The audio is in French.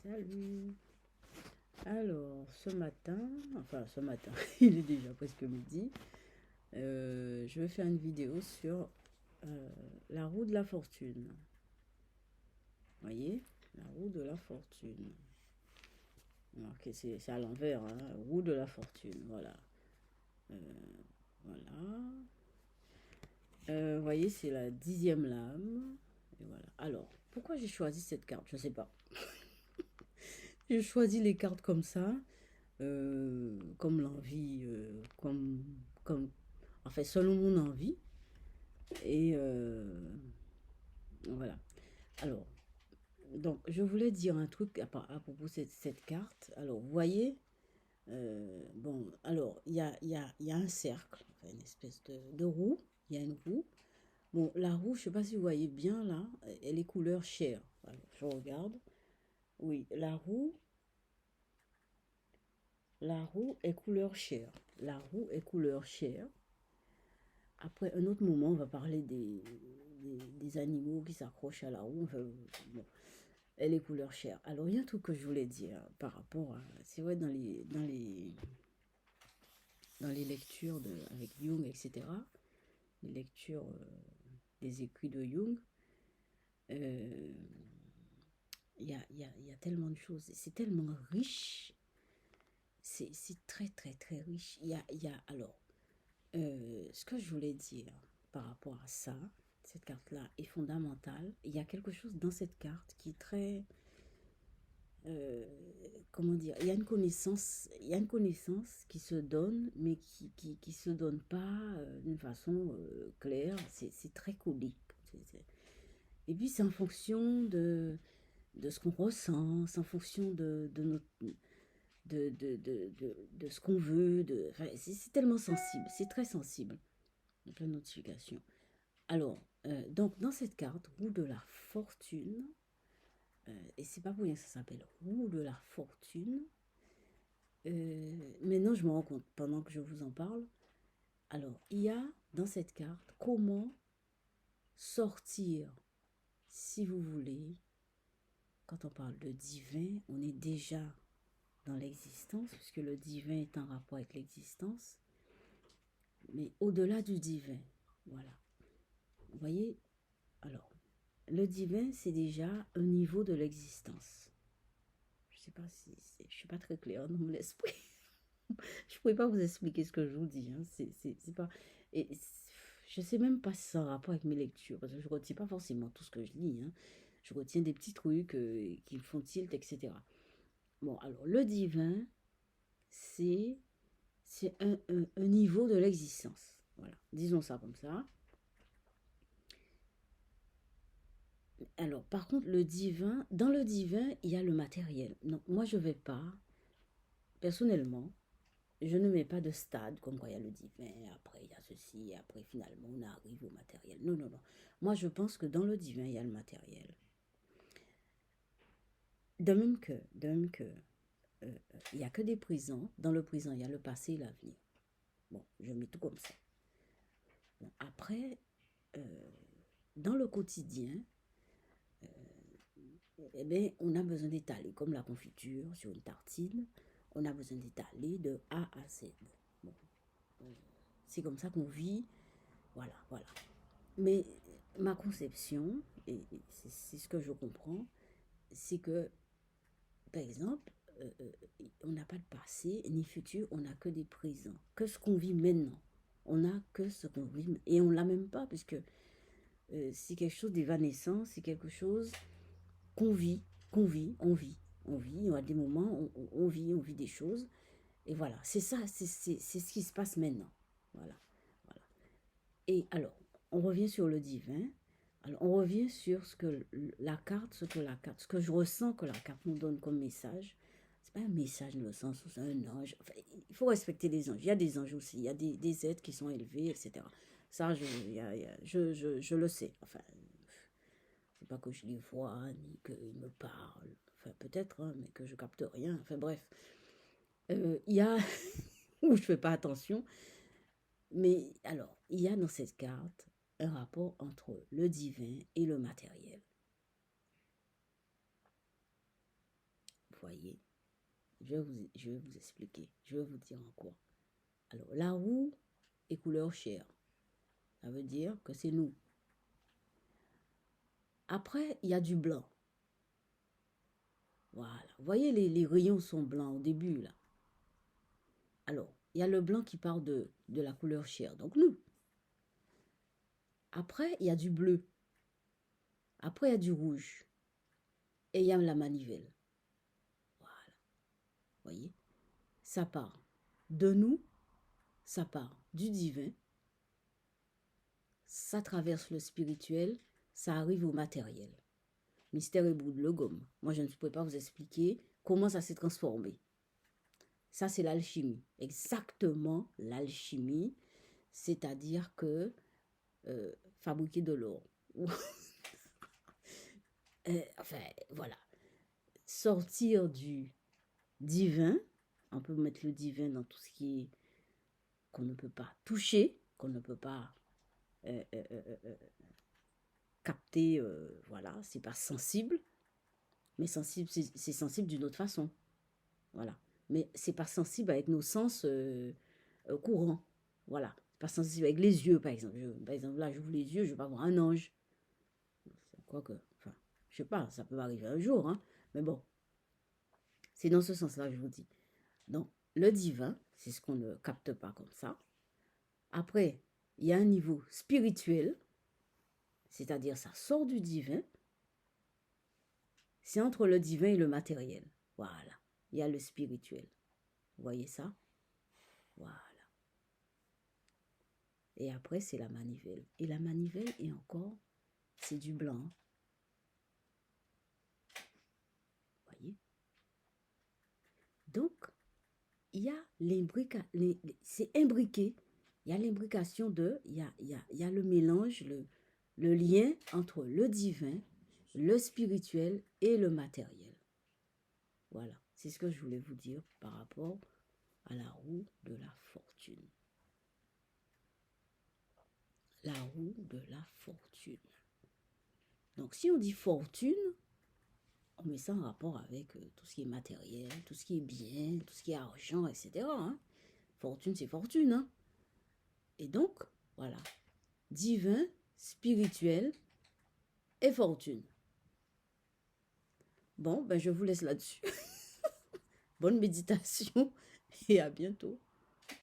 Salut. Alors, ce matin, il est déjà presque midi. Je vais faire une vidéo sur la roue de la fortune. Voyez, la roue de la fortune. Alors que c'est à l'envers, hein, roue de la fortune. Voilà. Euh, voilà. Voyez, c'est la 10e lame. Et voilà. Alors, pourquoi j'ai choisi cette carte? Je sais pas. J'ai choisi les cartes comme ça. Comme l'envie, en fait, selon mon envie. Et voilà. Alors, donc, je voulais dire un truc à propos de cette carte. Alors, vous voyez, bon, alors, il y a un cercle, enfin, une espèce de roue. Il y a une roue. Bon, la roue, je ne sais pas si vous voyez bien là, elle est couleur chair. Alors, je regarde. Oui, la roue est couleur chair. La roue est couleur chair. Après, un autre moment, on va parler des animaux qui s'accrochent à la roue. Enfin, bon, et les couleurs chères. Alors, il y a un truc que je voulais dire par rapport à... C'est vrai, dans les lectures avec Jung, etc., les lectures des écrits de Jung, euh, il y a tellement de choses. C'est tellement riche. C'est très, très, très riche. Alors, ce que je voulais dire par rapport à ça, cette carte-là est fondamentale. Il y a quelque chose dans cette carte qui est très, euh, comment dire, il y a une connaissance qui se donne, mais qui se donne pas d'une façon claire. C'est très codique. Et puis c'est en fonction de ce qu'on ressent, c'est en fonction de ce qu'on veut. Enfin, c'est tellement sensible, c'est très sensible. Il y a plein de notifications. Alors, donc dans cette carte, roue de la fortune, et c'est pas pour rien que ça s'appelle roue de la fortune. Maintenant, je me rends compte, pendant que je vous en parle, alors, il y a dans cette carte comment sortir, si vous voulez, quand on parle de divin, on est déjà dans l'existence, puisque le divin est en rapport avec l'existence, mais au-delà du divin, voilà. Vous voyez, alors, le divin, c'est déjà un niveau de l'existence. Je sais pas si je suis pas très claire dans mon esprit. Je ne pourrais pas vous expliquer ce que je vous dis. Hein. C'est pas. Et je sais même pas si c'est en rapport avec mes lectures, parce que je ne retiens pas forcément tout ce que je lis. Hein. Je retiens des petits trucs qui me font tilt, etc. Bon, alors, le divin, c'est un niveau de l'existence. Voilà, disons ça comme ça. Alors, par contre, dans le divin, il y a le matériel. Donc, moi, je ne vais pas, personnellement, je ne mets pas de stade, comme quoi il y a le divin, après il y a ceci, et après finalement on arrive au matériel. Non, non, non. Moi je pense que dans le divin, il y a le matériel. De même que il n'y a que des présents. Dans le présent, il y a le passé et l'avenir. Bon, je mets tout comme ça. Bon, après, euh, dans le quotidien, eh bien, on a besoin d'étaler, comme la confiture sur une tartine, on a besoin d'étaler de A à Z. Bon, c'est comme ça qu'on vit. Voilà, voilà. Mais ma conception, et c'est ce que je comprends, c'est que, par exemple, on n'a pas de passé ni futur, on n'a que des présents, que ce qu'on vit maintenant. On n'a que ce qu'on vit, et on ne l'a même pas, puisque c'est quelque chose d'évanescent, c'est quelque chose qu'on vit, on vit. On vit, à des moments, on vit des choses, et voilà, c'est ça, c'est ce qui se passe maintenant. Voilà, voilà. Et alors, on revient sur le divin. Alors, on revient sur ce que je ressens que la carte nous donne comme message. C'est pas un message dans le sens où c'est un ange. Enfin, il faut respecter les anges. Il y a des anges aussi. Il y a des êtres qui sont élevés, etc. Ça, je le sais. Enfin, c'est pas que je les vois, ni qu'ils me parlent. Enfin, peut-être, hein, mais que je capte rien. Enfin, bref. Il y a où je fais pas attention. Mais alors, il y a dans cette carte un rapport entre le divin et le matériel. voyez, je vais vous expliquer. Je vais vous dire en quoi. Alors, la roue est couleur chair. Ça veut dire que c'est nous. Après, il y a du blanc. Voilà. Vous voyez, les rayons sont blancs au début, là. Alors, il y a le blanc qui part de la couleur chair. Donc, nous. Après, il y a du bleu. Après, il y a du rouge. Et il y a la manivelle. Voilà. Vous voyez? Ça part de nous. Ça part du divin. Ça traverse le spirituel. Ça arrive au matériel. Mystère et bout de le gomme. Moi, je ne pourrais pas vous expliquer comment ça s'est transformé. Ça, c'est l'alchimie. Exactement l'alchimie. C'est-à-dire que fabriquer de l'or. Enfin, voilà. Sortir du divin. On peut mettre le divin dans tout ce qui est qu'on ne peut pas toucher, qu'on ne peut pas capter. Voilà, c'est pas sensible. Mais sensible, c'est sensible d'une autre façon. Voilà. Mais c'est pas sensible avec nos sens courants. Voilà. C'est pas sensible avec les yeux, par exemple. Par exemple, là, j'ouvre les yeux, je vais pas voir un ange. Quoique, enfin, je sais pas, ça peut arriver un jour, hein. Mais bon, c'est dans ce sens-là que je vous dis. Donc, le divin, c'est ce qu'on ne capte pas comme ça. Après, il y a un niveau spirituel, c'est-à-dire ça sort du divin. C'est entre le divin et le matériel. Voilà. Il y a le spirituel. Vous voyez ça? Voilà. Et après, c'est la manivelle. Et la manivelle, et encore, c'est du blanc. Vous voyez? Donc, il y a c'est imbriqué. Il y a l'imbrication il y a le mélange, le lien entre le divin, le spirituel et le matériel. Voilà, c'est ce que je voulais vous dire par rapport à la roue de la fortune. La roue de la fortune. Donc, si on dit fortune, on met ça en rapport avec tout ce qui est matériel, tout ce qui est bien, tout ce qui est argent, etc. Hein. Fortune, c'est fortune. Hein. Et donc, voilà. Divin, spirituel et fortune. Bon, ben je vous laisse là-dessus. Bonne méditation et à bientôt.